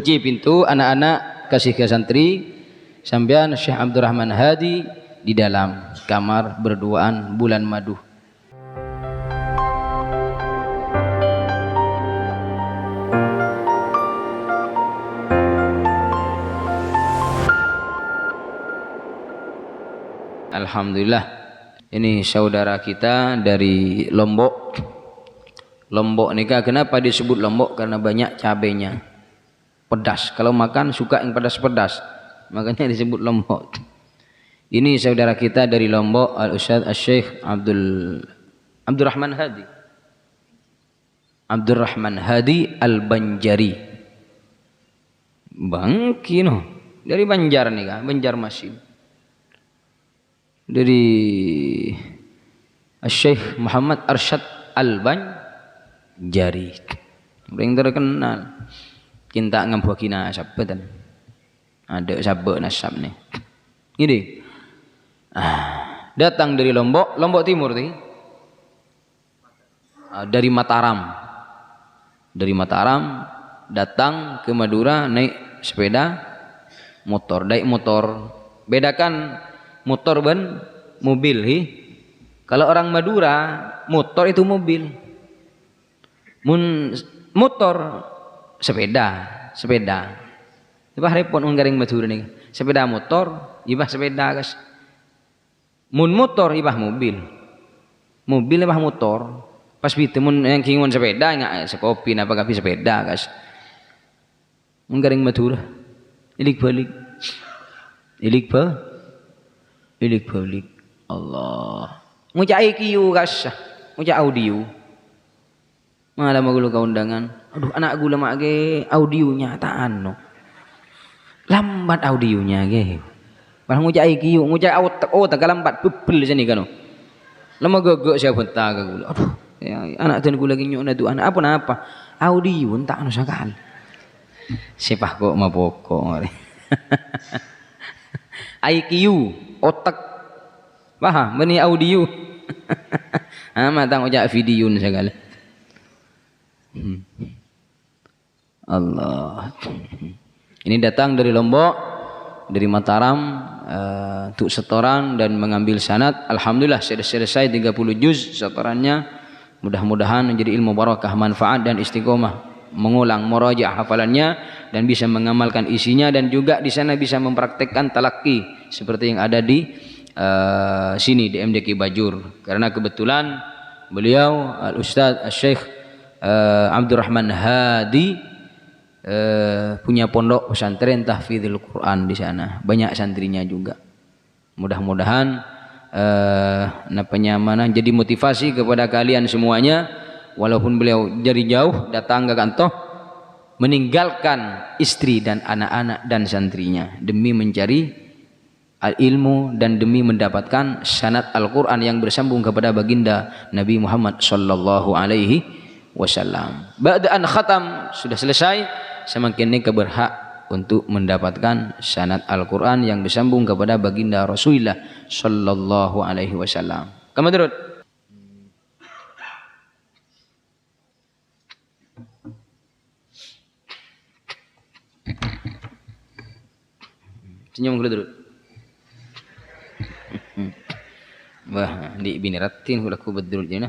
Kunci pintu anak-anak kasih ke santri sampean Syekh Abdurrahman Hadi di dalam kamar berduaan bulan madu. Alhamdulillah, ini saudara kita dari Lombok. Lombok nikah, kenapa disebut Lombok? Karena banyak cabenya, pedas. Kalau makan suka yang pedas-pedas, makanya disebut Lombok. Ini saudara kita dari Lombok, Al-Ustadz Al-Syekh Abdurrahman Hadi. Abdurrahman Hadi Al-Banjari. Bangkino dari Banjar nih kan, Banjarmasin. Dari Syekh Muhammad Arsyad Al-Banjari, yang terkenal cinta ngambakina sabetan ada sabek nasab nih ini datang dari Lombok Timur nih, dari Mataram datang ke Madura naik sepeda motor. Bedakan motor dan mobil kalau orang Madura motor itu mobil, motor sepeda ibah repot garing Madura nih, sepeda motor ibah sepeda guys, motor ibah mobil ibah motor pas itu yang kingun sepeda nggak sekopi apa kapi sepeda guys garing Madura ilik balik Allah ngucai kiu guys, ngucai audio malah magulu kaundangan. Aduh anak gula mak ge audionya taan no lambat audionya ge barang ngucai kiu ngucai tak lambat bebel sini kan no lama gogok siapa taga gula. Aduh ya, anak tuan gula ginyo na tu anak apa audio tak no sakal sepah kok mapoko IQ otak paham meni audio matang ojak video segala Allah. Ini datang dari Lombok, dari Mataram untuk setoran dan mengambil sanad. Alhamdulillah sudah selesai 30 juz setorannya. Mudah-mudahan menjadi ilmu barakah, manfaat dan istiqomah mengulang murajaah hafalannya dan bisa mengamalkan isinya, dan juga di sana bisa mempraktekkan talaqi seperti yang ada di sini di MDQ Bajur, karena kebetulan beliau Al-Ustadz Al-Syekh Abdurrahman Hadi punya pondok pesantren tahfidzul Quran di sana, banyak santrinya juga. Mudah-mudahan jadi motivasi kepada kalian semuanya, walaupun beliau dari jauh datang ke kantor meninggalkan istri dan anak-anak dan santrinya demi mencari ilmu dan demi mendapatkan sanad Al-Quran yang bersambung kepada baginda Nabi Muhammad sallallahu alaihi wasallam. Ba'daan khatam sudah selesai, semakin ini keberhak untuk mendapatkan sanad Al-Quran yang bersambung kepada baginda Rasulullah sallallahu alaihi wasallam. Kamu turut. Senyum dulu turut. Wah, di biniratin hula ku bedul je na.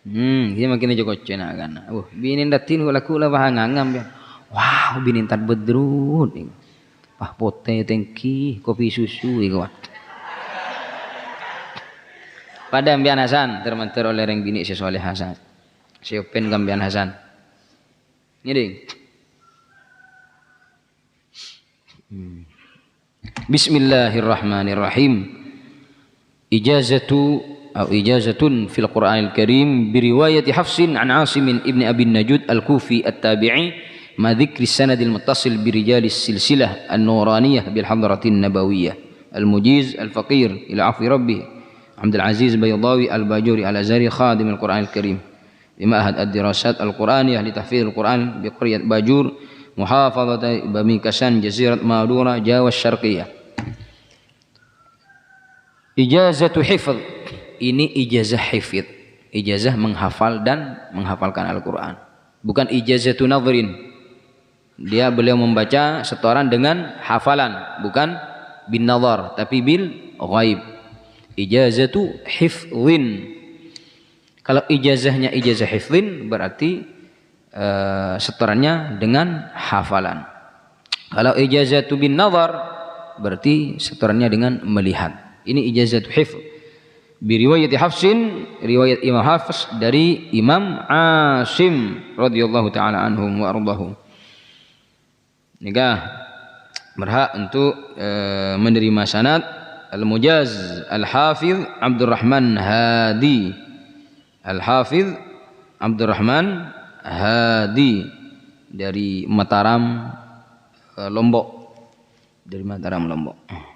Dia makin aja kocena kan. Binin datin hula ku lah bahangangam ya. Wow, binin tat bedrut. Pah pote tengki, kopi susu iku. Pada Mbian Hasan termenter oleh reng bini si Soleh Hasan. Si Open Gambian Hasan. Ini Bismillahirrahmanirrahim. Ijazatun fil Qur'anil Karim biriwayati Hafsin an Asim ibn Abi Najud al-Kufi at-Tabi'i ma dzikri sanadil muttasil birijalis silsilah an-nuraniyah bil hadratin nabawiyah al-mujiz al-faqir ila afi rabbih Abdul Aziz Baydawi al-Bajuri al-Azhari khadim al-Qur'anil Karim di Ma'had ad-Dirasat al-Qur'aniyah li tahfidz al-Qur'an bi qaryat Bajur muhafazat Bamikasan Jazirat Madura Jawa Syarqiyah. Ijazatu hifz, ini ijazah hifz, ijazah menghafal dan menghafalkan Al-Quran, bukan ijazatu nadhrin. beliau membaca setoran dengan hafalan, bukan bin nazar tapi bil ghaib. Ijazatu hifdhin. Kalau ijazahnya ijazah hifdhin berarti setorannya dengan hafalan. Kalau ijazatu bin nazar berarti setorannya dengan melihat. Ini ijazatu hifdh. Bi riwayat Hafsin, riwayat Imam Hafs dari Imam Asim radhiyallahu taala anhum wa ardahum. Nikah berhak untuk menerima sanad Al-Mujaz Al-Hafiz Abdurrahman Hadi. Al-Hafiz Abdurrahman Hadi dari Mataram, Lombok. Dari Mataram, Lombok.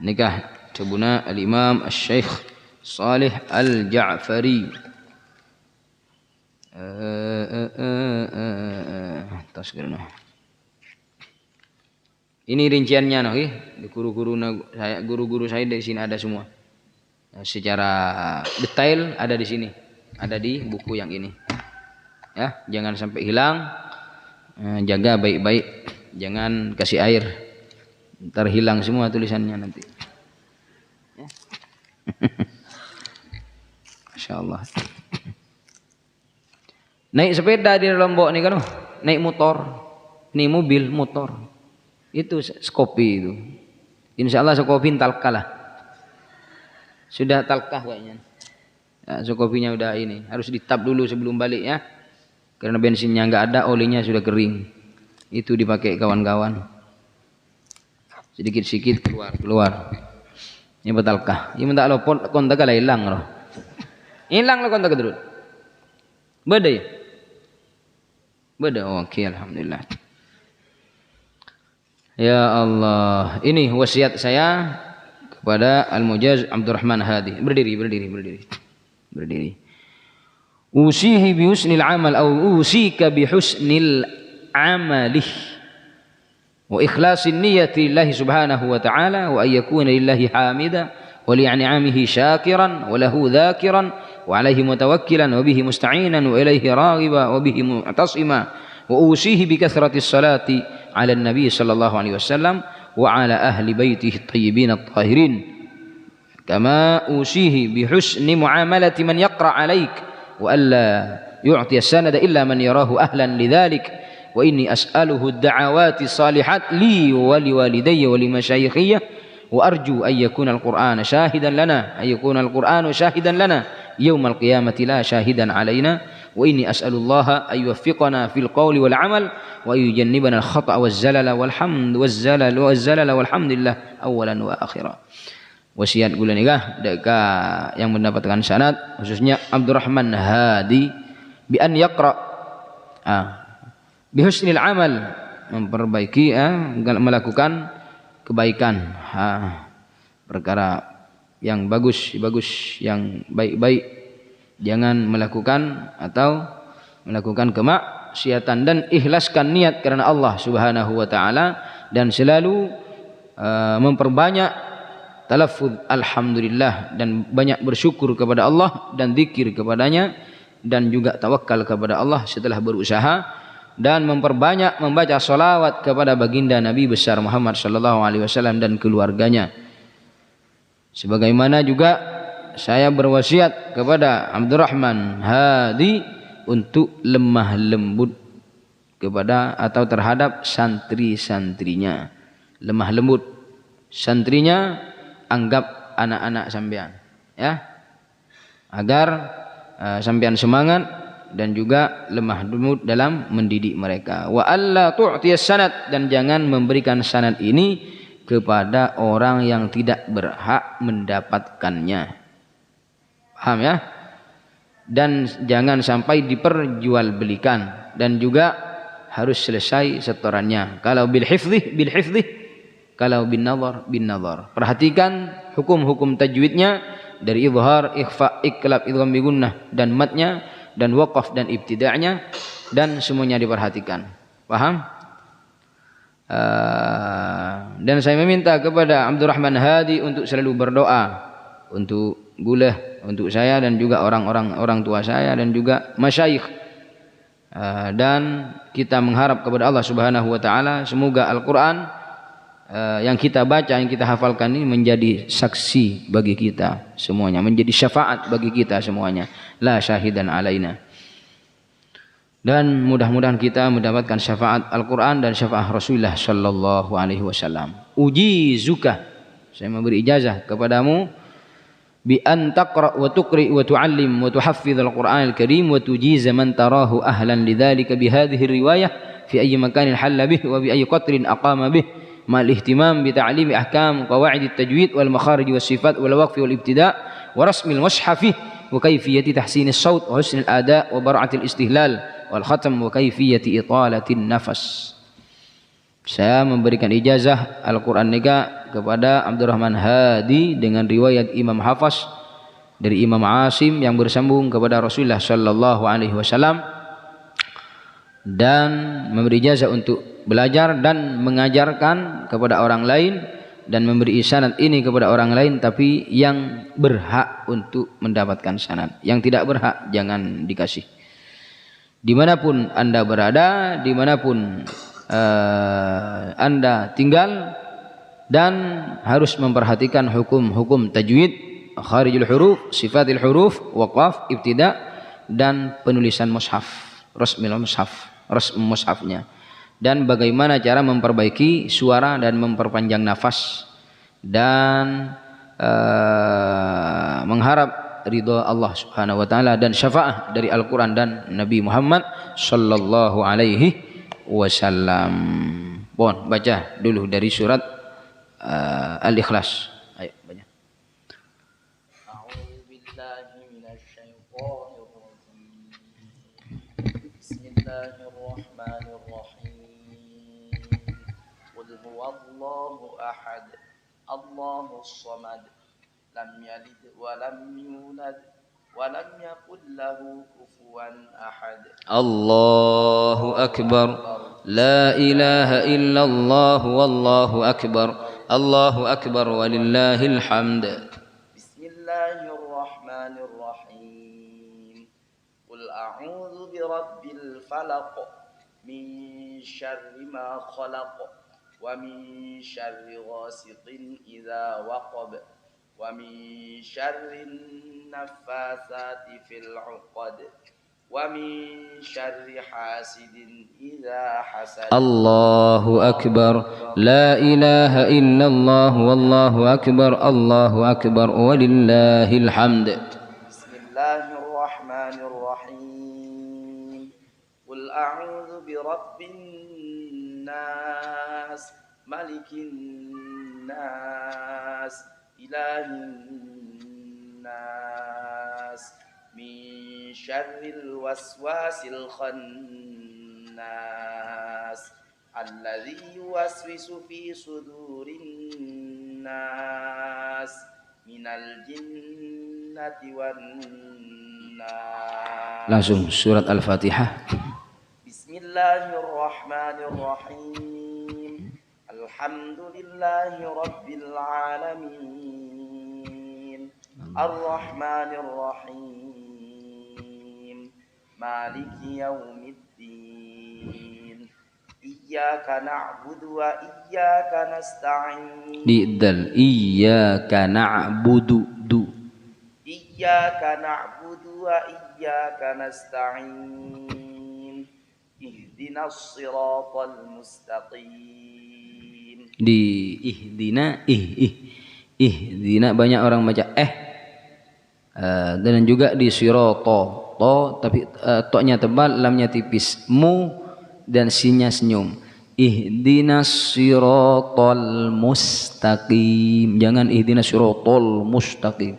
Nikah Tabuna Al-Imam Al-Syekh Salih Al-Ja'fari. Ini rinciannya noh, guru-guru saya di sini ada semua. Secara detail ada di sini, ada di buku yang ini. Ya, jangan sampai hilang. Jaga baik-baik, jangan kasih air. Ntar hilang semua tulisannya nanti. Ya. Masya Allah. Naik sepeda di Lombok nih kan, naik motor, nih mobil motor, itu skopi itu. Insya Allah skopi talkah lah. Sudah talkah kayaknya. Ya, skopinya udah ini, harus ditap dulu sebelum balik ya. Karena bensinnya nggak ada, olinya sudah kering. Itu dipakai kawan-kawan. Sedikit-sedikit keluar. Ini betalkah? Ini minta lo kontak lah hilang loh. Hilang lo kontak terus. Beda ya? Beda. Oke, alhamdulillah. Ya Allah, ini wasiat saya kepada Al-Mujaz Abdurrahman Hadi. Berdiri. Usihi bi husnil amal atau usika bi husnil amalih. وإخلاص النية لله سبحانه وتعالى وأن يكون لله حامدا ولنعمه شاكرا وله ذاكرا وعليه متوكلا وبه مستعينا وإليه راغبا وبه معتصما وأوصيه بكثرة الصلاة على النبي صلى الله عليه وسلم وعلى أهل بيته الطيبين الطاهرين كما أوصيه بحسن معاملة من يقرأ عليك وألا يعطي السند إلا من يراه أهلا لذلك وإني أسأله الدعوات الصالحات لي ولوالدي ولمشايخي وأرجو أن يكون القرآن شاهدا لنا يوم القيامة لا شاهدا علينا وإني أسأل الله أن يوفقنا في القول والعمل وأن يجنبنا الخطأ والزلل والحمد لله أولا وآخرا. Wasiat gula nikah yang mendapatkan sanad khususnya Abdurrahman Hadi bi an yaqra bihusnil amal, memperbaiki melakukan kebaikan, perkara yang bagus yang baik-baik, jangan melakukan atau melakukan kemaksiatan, dan ikhlaskan niat karena Allah Subhanahu wa taala, dan selalu memperbanyak talaffuz alhamdulillah dan banyak bersyukur kepada Allah dan zikir kepadanya, dan juga tawakal kepada Allah setelah berusaha, dan memperbanyak membaca salawat kepada baginda Nabi besar Muhammad sallallahu alaihi wasallam dan keluarganya. Sebagaimana juga saya berwasiat kepada Abdurrahman Hadi untuk lemah lembut kepada atau terhadap santri-santrinya. Lemah lembut. Santrinya anggap anak-anak sampean, ya. Agar sampean semangat dan juga lemah lembut dalam mendidik mereka. Wa alla tu'tiyas sanad, dan jangan memberikan sanad ini kepada orang yang tidak berhak mendapatkannya. Paham ya? Dan jangan sampai diperjualbelikan, dan juga harus selesai setorannya. Kalau bil hifdhi, kalau bin nazar. Perhatikan hukum-hukum tajwidnya dari izhar, ikhfa, iklab, idgham bi gunnah dan matnya, dan waqaf dan ibtida'nya, dan semuanya diperhatikan. Paham? Dan saya meminta kepada Abdurrahman Hadi untuk selalu berdoa untuk gulah, untuk saya dan juga orang tua saya dan juga masyayikh Dan kita mengharap kepada Allah Subhanahu wa taala semoga Al-Qur'an yang kita baca, yang kita hafalkan ini menjadi saksi bagi kita semuanya, menjadi syafaat bagi kita semuanya, la syahidan alaina. Dan mudah-mudahan kita mendapatkan syafaat Al-Qur'an dan syafaat Rasulullah sallallahu alaihi wasallam. Ujizuka, saya memberi ijazah kepadamu, bi an taqra wa tuqri wa tuallim wa tuhaffidz al-Qur'an al-Karim wa tujiz man tarahu ahlan lidzalika bi hadhihi riwayah fi ayyi makanin halla bih wa bi ayyi qatrin aqama bih ma al-ihtimam bi ta'limi ahkam qawaid at-tajwid wal makharij was sifat wal waqf wal ibtida' wa rasm al-mushaf wa kayfiyati tahsin as-saut wa husn al-ada' wa bar'at al-istihlal wal khatam wa kayfiyati italati an-nafas. Saya memberikan ijazah Al-Quran Nika kepada Abdurrahman Hadi dengan riwayat Imam Hafaz dari Imam Asim yang bersambung kepada Rasulullah sallallahu alaihi wasallam, dan memberi ijazah untuk belajar dan mengajarkan kepada orang lain, dan memberi sanad ini kepada orang lain tapi yang berhak untuk mendapatkan sanad. Yang tidak berhak jangan dikasih. Dimanapun Anda berada, dimanapun Anda tinggal, dan harus memperhatikan hukum-hukum tajwid, kharijul huruf, sifatil huruf, waqaf, ibtida, dan penulisan mushaf, rasmil mushaf, rasm mushafnya, dan bagaimana cara memperbaiki suara dan memperpanjang nafas, dan mengharap ridha Allah Subhanahu wa taala dan syafaat dari Al-Qur'an dan Nabi Muhammad sallallahu alaihi wasallam. Bon, baca dulu dari surat Al-Ikhlas. Ayo baca. A'udzu billahi minasy syaithanir rajim. Bismillahirrahmanirrahim. Qul huwallahu ahad. Allahus samad. Lam yalid wa lam yulad wa lam yakul lahu kufuwan ahad. Allahu akbar. La ilaha illallah wallahu akbar. Allahu akbar walillahil hamd. Bismillahirrahmanirrahim. Qul a'udzu birabbil falaq min syarri ma khalaq wa min syarri ghasiqin idza waqab wa min syarrin naffasati fil 'uqad wa min syarri hasidin idza hasad. Allahu akbar. La ilaha illallah wallahu akbar. Allahu akbar walillahil hamd. Bismillahirrahmanirrahim. Qul a'udzu birabbin nas, malikin nas, ilahin nas, min syarril waswasil khannas, alladzi yuwaswisu fi sudurin nas, minal jinnati wan nas. Langsung surat Al-Fatihah. Bismillahirrahmanirrahim. Alhamdulillahi rabbil alamin. Ar-Rahmanir-Rahim. Maliki yaumiddin. Iyyaka na'budu wa iyyaka nasta'in. Di'dal iyyaka na'budu du. Iyyaka na'budu wa iyyaka nasta'in. Ihdinas siratal mustaqim. Di ihdina ihdina banyak orang baca dan juga di sirata to tapi to-nya tebal, lamnya tipis, mu dan sinnya senyum. Ihdinas siratal mustaqim, jangan ihdinas siratal mustaqim,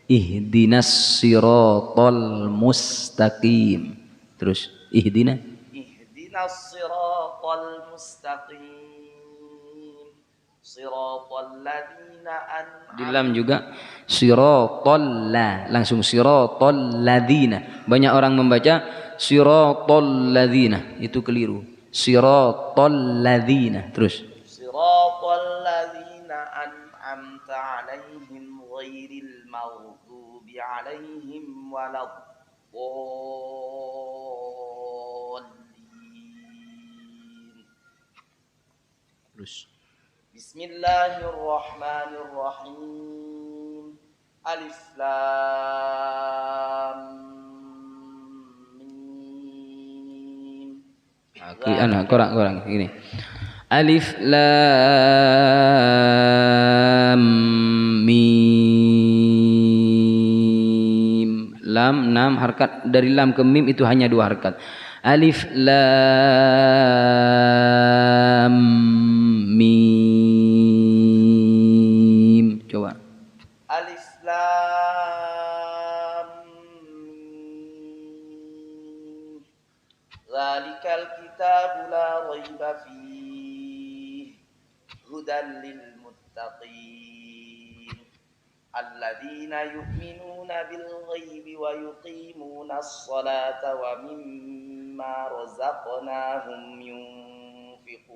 ihdinas siratal mustaqim. Terus ihdinas siratal mustaqim, siratal ladzina an'amta. Di lam juga siratal la, langsung siratal ladzina. Banyak orang membaca siratal ladzina, itu keliru. Siratal ladzina. Terus siratal ladzina an'amta 'alaihim ghairil maghdubi 'alaihim waladdallin. Terus. Bismillahirrahmanirrahim. Alif Lam Mim. Kurang gini. Alif Lam Mim. Lam 6 harkat, dari lam ke mim itu hanya 2 harkat. Alif Lam Mim. Coba. Alif Lam Mim. Zalikal kitabu la raiba fihi hudan lil muttaqin alladzina yu'minuna bil ghaibi wa yuqimuna as-salata wa mimma razaqnahum yunfiqun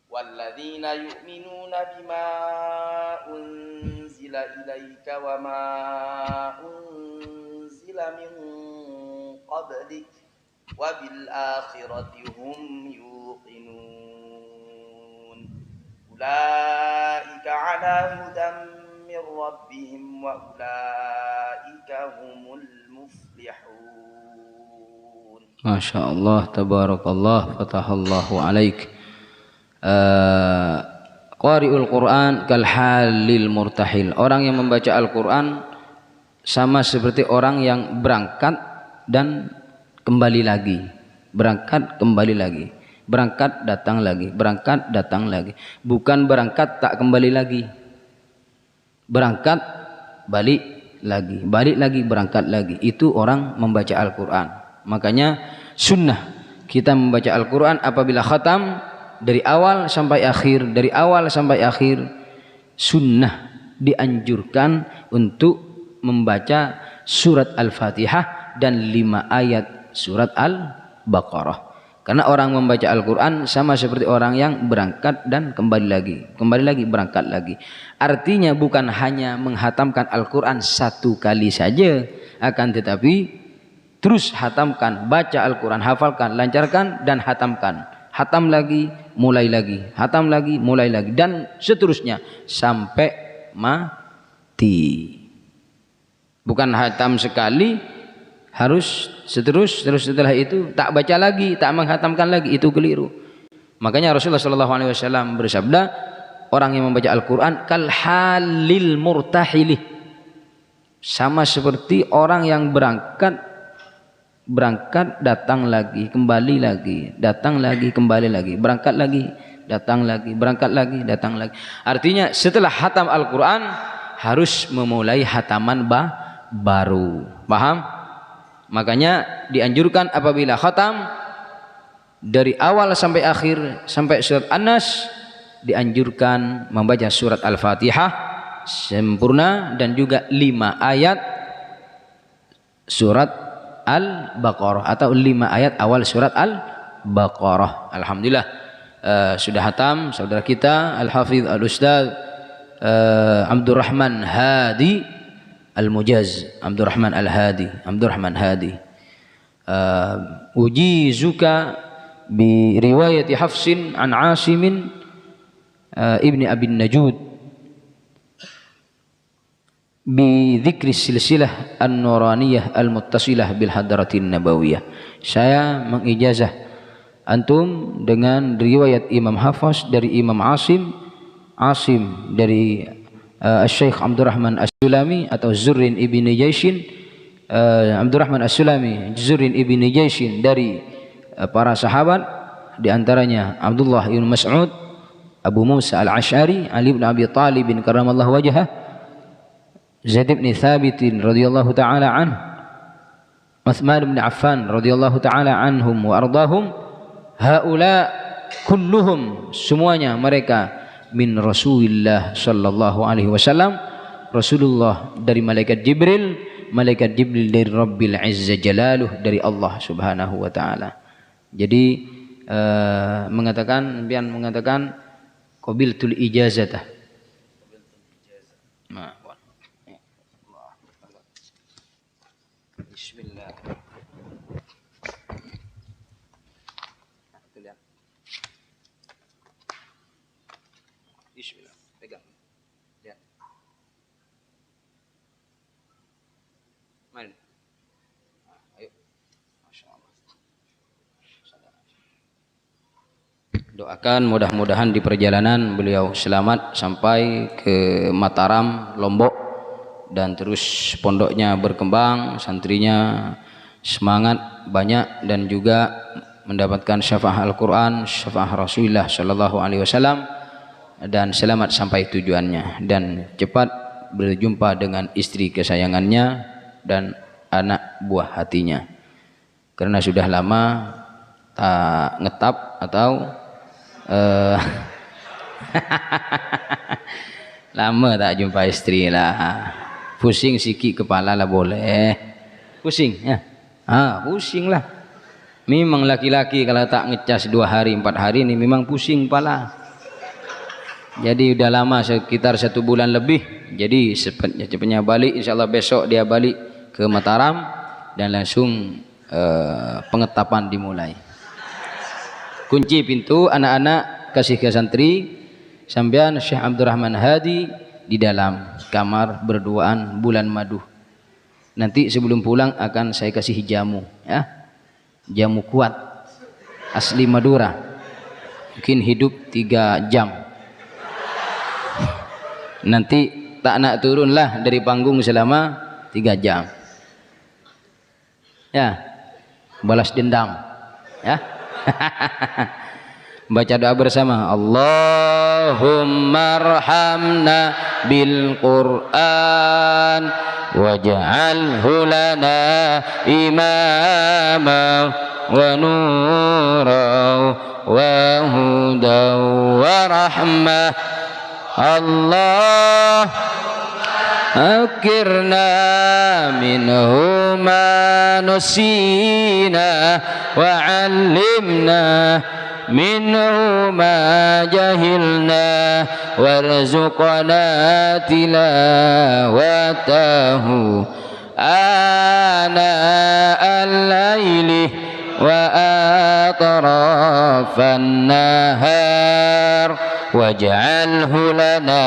walladzina yu'minuna bima unzila ilaika wa ma unzila min qablik wa bil akhirati hum yuqinun ulaika ala hudan min rabbihim wa ulaika humul muflihun. Masya Allah, tabarakallah, fatahallahu alaik. Qari'ul Quran kal halil murtahil. Orang yang membaca Al-Quran sama seperti orang yang berangkat dan kembali lagi. Berangkat kembali lagi. Berangkat datang lagi. Berangkat datang lagi. Bukan berangkat tak kembali lagi. Berangkat balik lagi. Balik lagi berangkat lagi. Itu orang membaca Al-Quran. Makanya sunnah kita membaca Al-Quran apabila khatam dari awal sampai akhir, dari awal sampai akhir, sunnah dianjurkan untuk membaca surat Al-Fatihah dan 5 ayat surat Al-Baqarah. Karena orang membaca Al-Quran sama seperti orang yang berangkat dan kembali lagi, kembali lagi, berangkat lagi. Artinya bukan hanya menghatamkan Al-Quran 1 kali saja, akan tetapi terus hatamkan, baca Al-Quran, hafalkan, lancarkan dan hatamkan. Hatam lagi, mulai lagi, hatam lagi, mulai lagi, dan seterusnya sampai mati. Bukan hatam sekali, harus terus setelah itu tak baca lagi, tak menghatamkan lagi, itu keliru. Makanya Rasulullah SAW bersabda, orang yang membaca Al-Quran kal halil murtahilih, sama seperti orang yang berangkat datang lagi, kembali lagi, datang lagi, kembali lagi, berangkat lagi, datang lagi, berangkat lagi, datang lagi. Artinya setelah hatam Al-Quran harus memulai hataman baru. Paham? Makanya dianjurkan apabila khatam dari awal sampai akhir, sampai surat An-Nas, dianjurkan membaca surat Al-Fatihah sempurna dan juga 5 ayat surat Al-Baqarah atau 5 ayat awal surat Al-Baqarah. Alhamdulillah sudah hatam saudara kita Al-Hafidh Al-Ustaz Abdurrahman Hadi Al-Mujaz, Abdurrahman Hadi. Ujizuka bi riwayati Hafsin an Asimin ibni Abin Najud bi dzikri silsilah an-nuraniyah al-muttasilah bil hadratin nabawiyah. Saya mengijazah antum dengan riwayat Imam Hafs dari Imam Asim dari Syekh Abdurrahman As-Sulami atau Zurrin ibni Jaishin, Abdurrahman As-Sulami, Zurrin ibni Jaishin dari para sahabat, di antaranya Abdullah bin Mas'ud, Abu Musa Al-Asy'ari, Ali bin Abi Thalib bin karramallahu wajhah, Zaid bin Thabit radhiyallahu taala anhu, Utsman bin Affan radhiyallahu taala anhum wa ardahum. Haula kulluhum, semuanya mereka min Rasulillah sallallahu alaihi wasallam, Rasulullah dari malaikat Jibril dari Rabbil Izza Jalaluh, dari Allah Subhanahu wa taala. Jadi mengatakan qabiltul ijazatah. Bismillah. Doakan mudah-mudahan di perjalanan beliau selamat sampai ke Mataram, Lombok, dan terus pondoknya berkembang, santrinya semangat banyak, dan juga mendapatkan syafaat Al-Quran, syafaat Rasulullah Sallallahu Alaihi Wasallam, dan selamat sampai tujuannya, dan cepat berjumpa dengan istri kesayangannya dan anak buah hatinya, karena sudah lama tak ngetap atau lama tak jumpa istri lah, pusing sikit kepala lah, boleh pusing ya, pusing lah, memang laki-laki kalau tak ngecas 2 hari 4 hari ini memang pusing kepala. Jadi udah lama sekitar 1 bulan lebih, jadi cepatnya balik, insyaallah besok dia balik ke Mataram dan langsung pengetapan dimulai. Kunci pintu anak-anak kasih ke santri, sampean Syekh Abdurrahman Hadi di dalam kamar berduaan bulan madu. Nanti sebelum pulang akan saya kasih jamu ya, jamu kuat asli Madura, mungkin hidup 3 jam. Nanti tak nak turunlah dari panggung selama 3 jam ya, balas dendam ya. Baca doa bersama, Allahumma arhamna bil Qur'an waj'alhu lana imama wa nuran wa hudan wa rahmah. Allah أذكرنا منه ما نسينا وعلمنا منه ما جهلنا وارزقنا تلاوته آناء الليل وأطراف النهار واجعله لنا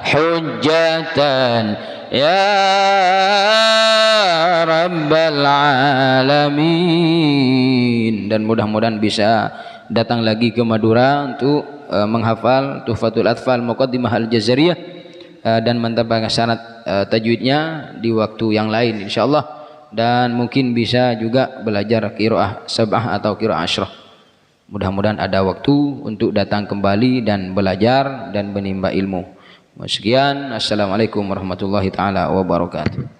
حجة ya Rabbal Alamin. Dan mudah-mudahan bisa datang lagi ke Madura untuk menghafal Tuhfatul Atfal Muqaddimah Al-Jazariyah dan mentambahkan syarat tajwidnya di waktu yang lain insyaallah, dan mungkin bisa juga belajar qiraah sab'ah atau qiraah asyrah. Mudah-mudahan ada waktu untuk datang kembali dan belajar dan menimba ilmu. Sekian, assalamualaikum warahmatullahi taala wabarakatuh.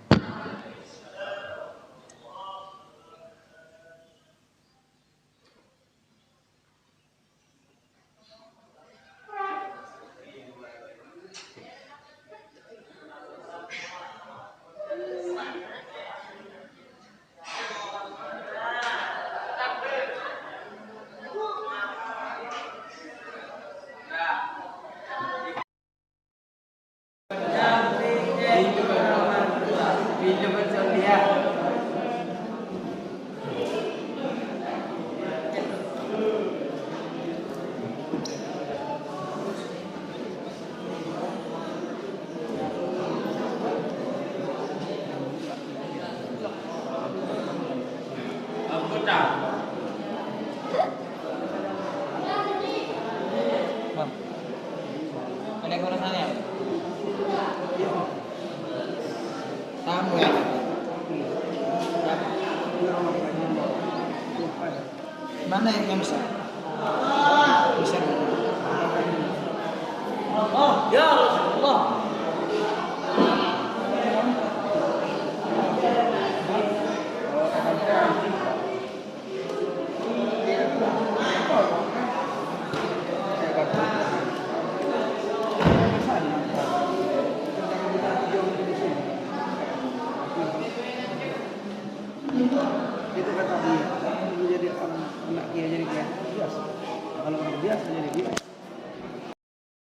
Ada goresannya? Tamu ya? Mana yang besar? Besar. Oh, ya.